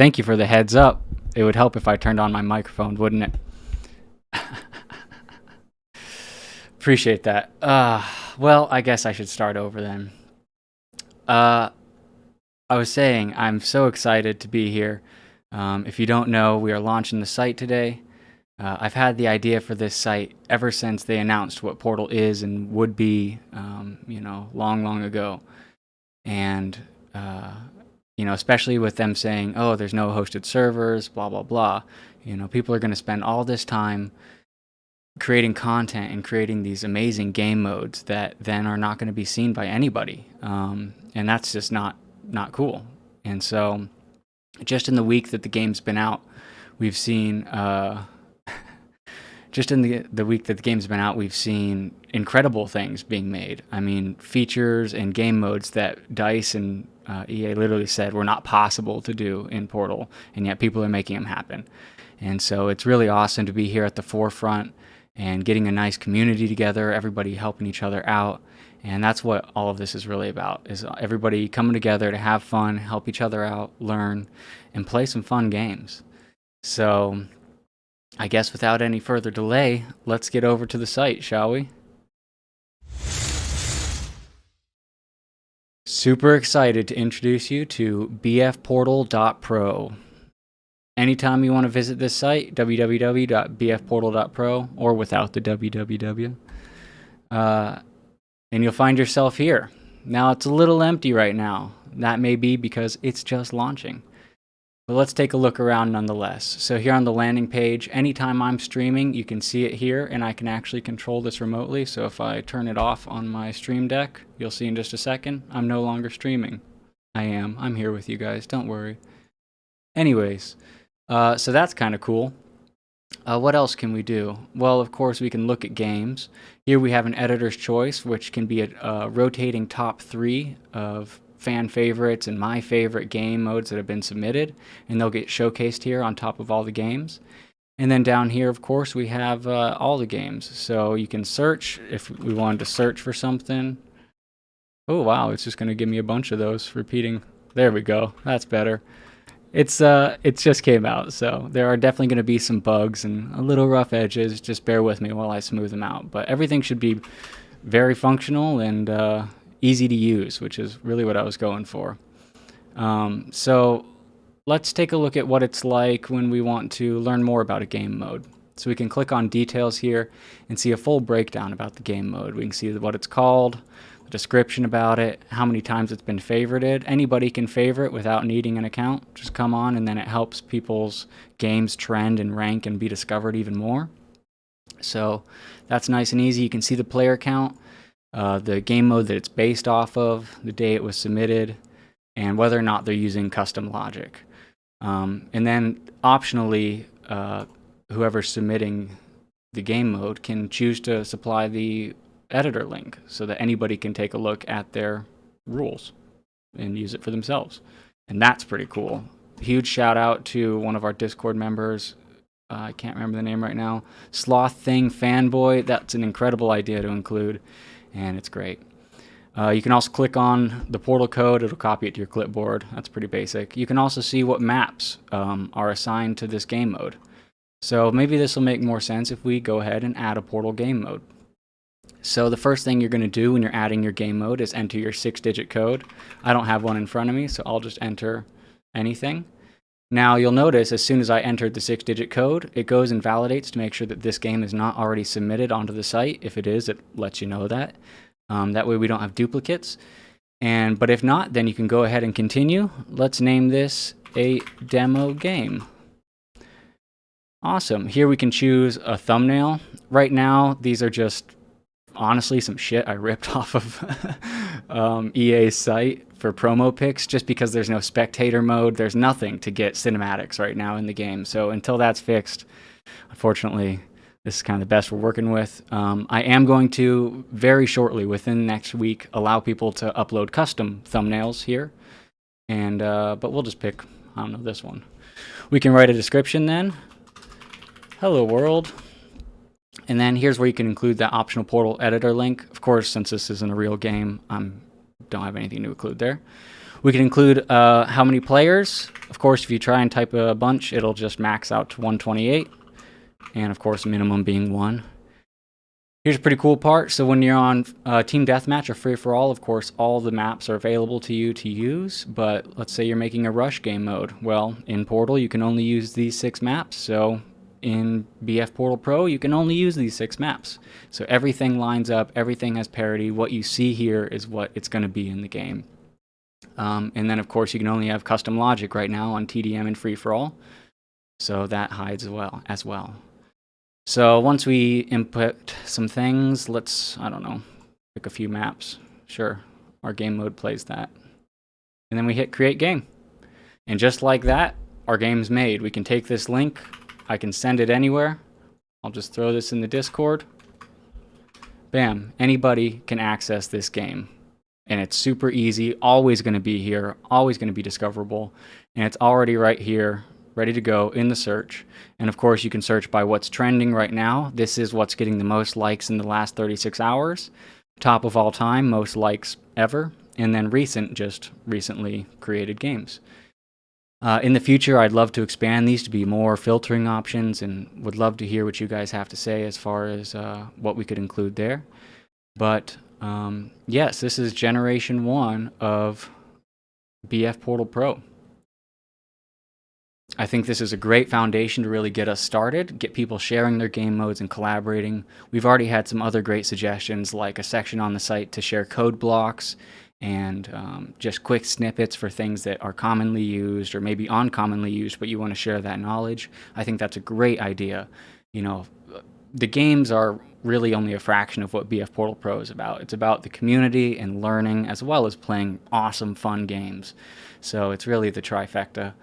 Thank you for the heads up. It would help if I turned on my microphone, wouldn't it? Appreciate that. Well, I guess I should start over then. I was saying, I'm so excited to be here. If you don't know, we are launching the site today. I've had the idea for this site ever since they announced what Portal is and would be, long, long ago. And, especially with them saying, oh, there's no hosted servers, blah, blah, blah. People are going to spend all this time creating content and creating these amazing game modes that then are not going to be seen by anybody. And that's just not cool. And so just in the week that the game's been out, we've seen we've seen incredible things being made. I mean, features and game modes that DICE and EA literally said were not possible to do in Portal, and yet people are making them happen. And so it's really awesome to be here at the forefront and getting a nice community together, everybody helping each other out. And that's what all of this is really about, is everybody coming together to have fun, help each other out, learn, and play some fun games. So I guess without any further delay, let's get over to the site, shall we? Super excited to introduce you to bfportal.pro. Anytime you want to visit this site, www.bfportal.pro, or without the www, and you'll find yourself here. Now, it's a little empty right now. That may be because it's just launching. But let's take a look around nonetheless. So here on the landing page, anytime I'm streaming, you can see it here, and I can actually control this remotely. So if I turn it off on my stream deck, you'll see in just a second, I'm no longer streaming. I'm here with you guys, don't worry. Anyways, so that's kind of cool. What else can we do? Well, of course, we can look at games. Here we have an editor's choice, which can be a rotating top 3 of fan favorites and my favorite game modes that have been submitted, and they'll get showcased here on top of all the games. And then down here, of course, we have all the games. So you can search if we wanted to search for something. Oh, wow, it's just going to give me a bunch of those repeating. There we go. That's better. It just came out, so there are definitely going to be some bugs and a little rough edges. Just bear with me while I smooth them out. But everything should be very functional and easy to use, which is really what I was going for. So let's take a look at what it's like when we want to learn more about a game mode. So we can click on details here and see a full breakdown about the game mode. We can see what it's called, the description about it, how many times it's been favorited. Anybody can favorite without needing an account. Just come on, and then it helps people's games trend and rank and be discovered even more. So that's nice and easy. You can see the player count, the game mode that it's based off of, the day it was submitted, and whether or not they're using custom logic. And then optionally, whoever's submitting the game mode can choose to supply the editor link so that anybody can take a look at their rules and use it for themselves. And that's pretty cool. Huge shout out to one of our Discord members. I can't remember the name right now. Sloth Thing Fanboy. That's an incredible idea to include, and it's great. You can also click on the portal code. It'll copy it to your clipboard. That's pretty basic. You can also see what maps are assigned to this game mode. So maybe this will make more sense if we go ahead and add a Portal game mode. So the first thing you're going to do when you're adding your game mode is enter your 6-digit code. I don't have one in front of me, so I'll just enter anything. Now you'll notice as soon as I entered the 6-digit code, it goes and validates to make sure that this game is not already submitted onto the site. If it is, it lets you know that. That way we don't have duplicates. But if not, then you can go ahead and continue. Let's name this a demo game. Awesome. Here we can choose a thumbnail. Right now, these are just honestly some shit I ripped off of EA's site for promo pics, just because there's no spectator mode. There's nothing to get cinematics right now in the game. So until that's fixed, unfortunately, this is kind of the best we're working with. I am going to very shortly, within next week, allow people to upload custom thumbnails here. But we'll just pick, I don't know, this one. We can write a description then. Hello world. And then here's where you can include that optional Portal editor link. Of course, since this isn't a real game, I don't have anything to include there. We can include how many players. Of course, if you try and type a bunch, it'll just max out to 128. And of course, minimum being 1. Here's a pretty cool part. So when you're on Team Deathmatch or Free-for-All, of course, all the maps are available to you to use. But let's say you're making a rush game mode. Well, in Portal, you can only use these 6 maps. So in BF Portal Pro, you can only use these 6 maps. So everything lines up. Everything has parity. What you see here is what it's going to be in the game. And then, of course, you can only have custom logic right now on TDM and Free-for-All. So that hides as well. So once we input some things, let's, I don't know, pick a few maps. Sure, our game mode plays that. And then we hit create game. And just like that, our game's made. We can take this link. I can send it anywhere. I'll just throw this in the Discord. Bam, anybody can access this game. And it's super easy, always going to be here, always going to be discoverable. And it's already right here, ready to go in the search. And of course, you can search by what's trending right now. This is what's getting the most likes in the last 36 hours. Top of all time, most likes ever. And then recent, just recently created games. In the future, I'd love to expand these to be more filtering options, and would love to hear what you guys have to say as far as what we could include there. But yes, this is generation 1 of BF Portal Pro. I think this is a great foundation to really get us started, get people sharing their game modes and collaborating. We've already had some other great suggestions, like a section on the site to share code blocks and just quick snippets for things that are commonly used or maybe uncommonly used, but you want to share that knowledge. I think that's a great idea. You know, the games are really only a fraction of what BF Portal Pro is about. It's about the community and learning as well as playing awesome, fun games. So it's really the trifecta.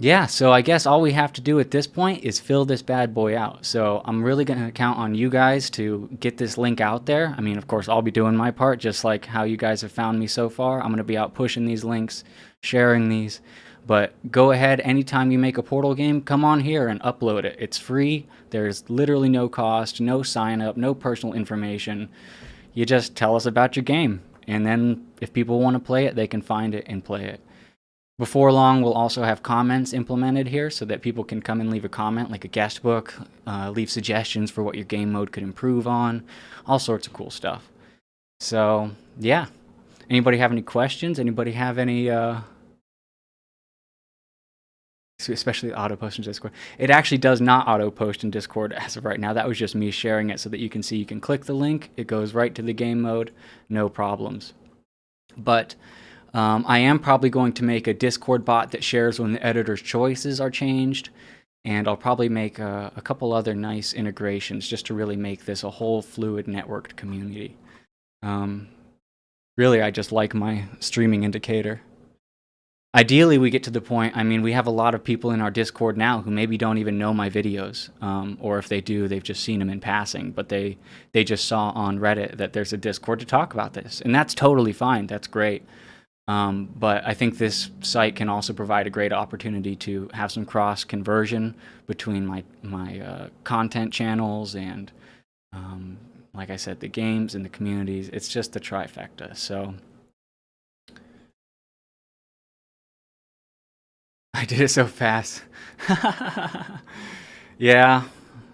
Yeah, so I guess all we have to do at this point is fill this bad boy out. So I'm really going to count on you guys to get this link out there. I mean, of course, I'll be doing my part, just like how you guys have found me so far. I'm going to be out pushing these links, sharing these. But go ahead, anytime you make a Portal game, come on here and upload it. It's free. There's literally no cost, no sign up, no personal information. You just tell us about your game. And then if people want to play it, they can find it and play it. Before long, we'll also have comments implemented here so that people can come and leave a comment, like a guest book, leave suggestions for what your game mode could improve on, all sorts of cool stuff. So, yeah. Anybody have any questions? Anybody have any, especially auto post in Discord? It actually does not auto post in Discord as of right now. That was just me sharing it so that you can see you can click the link. It goes right to the game mode, no problems. But I am probably going to make a Discord bot that shares when the editor's choices are changed, and I'll probably make a couple other nice integrations just to really make this a whole fluid networked community. Really, I just like my streaming indicator. Ideally, we get to the point, I mean, we have a lot of people in our Discord now who maybe don't even know my videos, or if they do, they've just seen them in passing, but they just saw on Reddit that there's a Discord to talk about this, and that's totally fine, that's great. But I think this site can also provide a great opportunity to have some cross conversion between my content channels and, like I said, the games and the communities. It's just the trifecta. So I did it so fast. Yeah,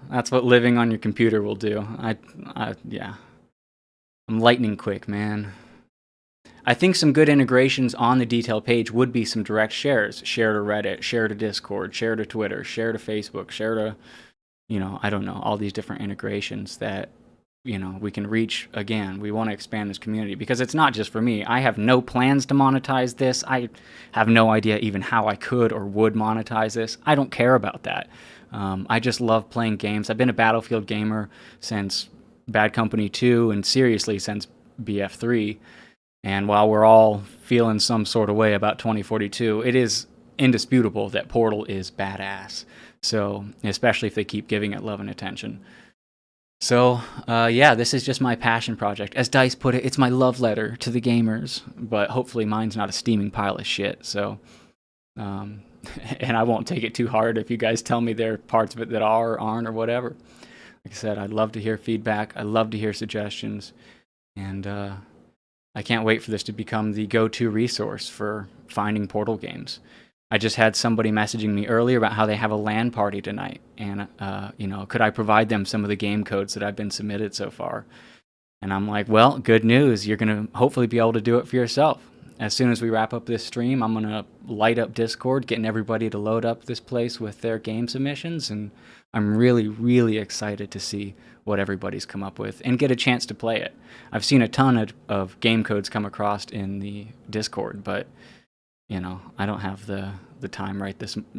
that's what living on your computer will do. Yeah, I'm lightning quick, man. I think some good integrations on the detail page would be some direct shares. Share to Reddit, share to Discord, share to Twitter, share to Facebook, share to, you know, I don't know, all these different integrations that, you know, we can reach. Again, we want to expand this community because it's not just for me. I have no plans to monetize this. I have no idea even how I could or would monetize this. I don't care about that. I just love playing games. I've been a Battlefield gamer since Bad Company 2 and seriously since BF3. And while we're all feeling some sort of way about 2042, it is indisputable that Portal is badass. So, especially if they keep giving it love and attention. So, yeah, this is just my passion project. As Dice put it, it's my love letter to the gamers. But hopefully mine's not a steaming pile of shit. So, and I won't take it too hard if you guys tell me there are parts of it that are or aren't or whatever. Like I said, I'd love to hear feedback. I'd love to hear suggestions. And, I can't wait for this to become the go-to resource for finding Portal games. I just had somebody messaging me earlier about how they have a LAN party tonight, and could I provide them some of the game codes that I've been submitted so far? And I'm like, well, good news. You're going to hopefully be able to do it for yourself. As soon as we wrap up this stream, I'm going to light up Discord, getting everybody to load up this place with their game submissions. And I'm really, really excited to see what everybody's come up with and get a chance to play it. I've seen a ton of game codes come across in the Discord, but I don't have the time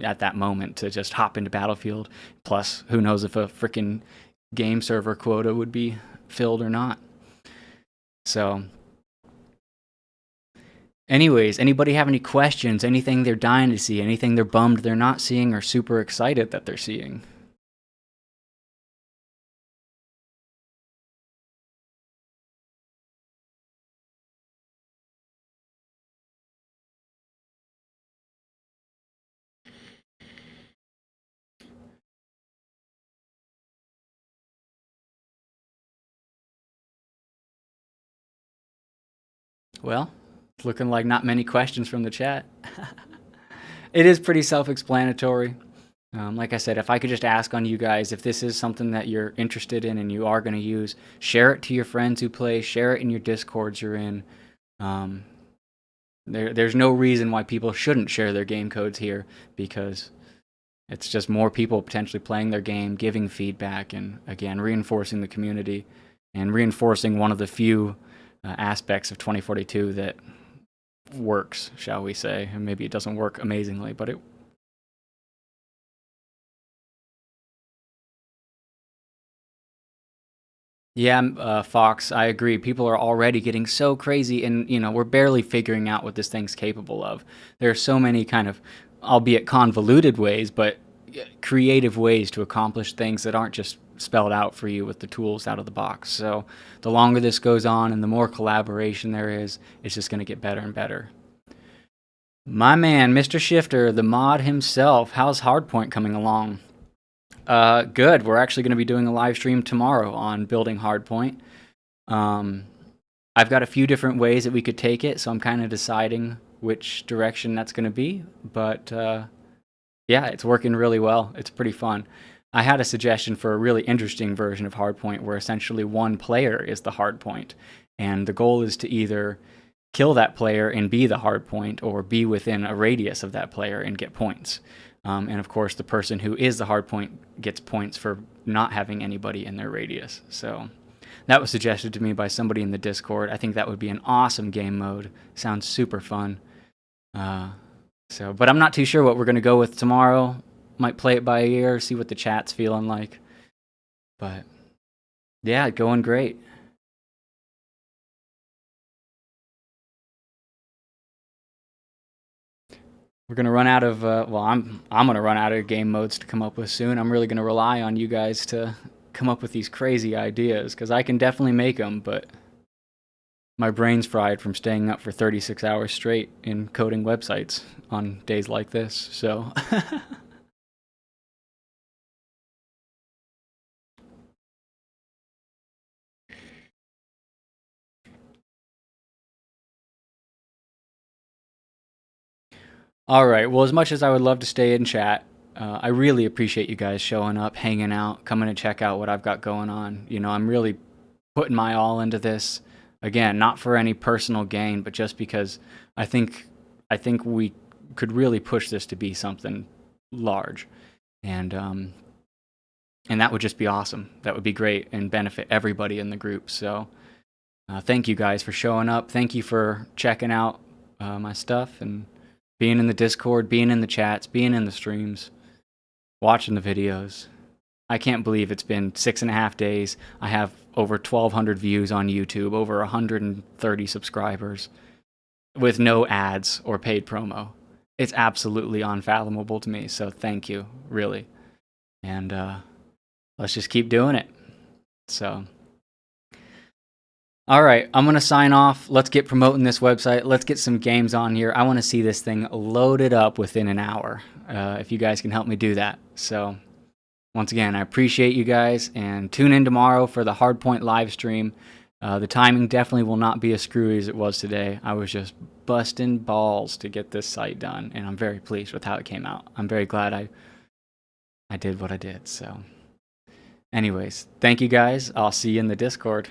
at that moment to just hop into Battlefield. Plus, who knows if a freaking game server quota would be filled or not. So, anyways, anybody have any questions? Anything they're dying to see? Anything they're bummed they're not seeing or super excited that they're seeing? Well, it's looking like not many questions from the chat. It is pretty self-explanatory. Like I said, if I could just ask on you guys, if this is something that you're interested in and you are going to use, share it to your friends who play, share it in your Discords you're in. There's no reason why people shouldn't share their game codes here, because it's just more people potentially playing their game, giving feedback, and again, reinforcing the community and reinforcing one of the few aspects of 2042 that works, shall we say. And maybe it doesn't work amazingly, but it. Yeah, Fox, I agree. People are already getting so crazy, and we're barely figuring out what this thing's capable of. There are so many kind of, albeit convoluted ways, but creative ways to accomplish things that aren't just spelled out for you with the tools out of the box. So the longer this goes on and the more collaboration there is, it's just going to get better and better. My man, Mr. Shifter, the mod himself, how's Hardpoint coming along? Good. We're actually going to be doing a live stream tomorrow on building Hardpoint. I've got a few different ways that we could take it, so I'm kind of deciding which direction that's going to be. But yeah, it's working really well. It's pretty fun. I had a suggestion for a really interesting version of Hardpoint where essentially one player is the hardpoint, and the goal is to either kill that player and be the hardpoint, or be within a radius of that player and get points. And of course, the person who is the hardpoint gets points for not having anybody in their radius. So that was suggested to me by somebody in the Discord. I think that would be an awesome game mode. Sounds super fun. But I'm not too sure what we're going to go with tomorrow. Might play it by ear, see what the chat's feeling like. But yeah, going great. We're gonna run out of I'm gonna run out of game modes to come up with soon. I'm really gonna rely on you guys to come up with these crazy ideas, because I can definitely make them, but my brain's fried from staying up for 36 hours straight in coding websites on days like this. So all right. Well, as much as I would love to stay in chat, I really appreciate you guys showing up, hanging out, coming to check out what I've got going on. I'm really putting my all into this. Again, not for any personal gain, but just because I think we could really push this to be something large, and that would just be awesome. That would be great and benefit everybody in the group. So thank you guys for showing up. Thank you for checking out my stuff and being in the Discord, being in the chats, being in the streams, watching the videos. I can't believe it's been 6.5 days. I have over 1,200 views on YouTube, over 130 subscribers, with no ads or paid promo. It's absolutely unfathomable to me, so thank you, really. And let's just keep doing it. So, all right, I'm going to sign off. Let's get promoting this website. Let's get some games on here. I want to see this thing loaded up within an hour, if you guys can help me do that. So, once again, I appreciate you guys, and tune in tomorrow for the Hardpoint live stream. The timing definitely will not be as screwy as it was today. I was just busting balls to get this site done, and I'm very pleased with how it came out. I'm very glad I did what I did. So anyways, thank you guys. I'll see you in the Discord.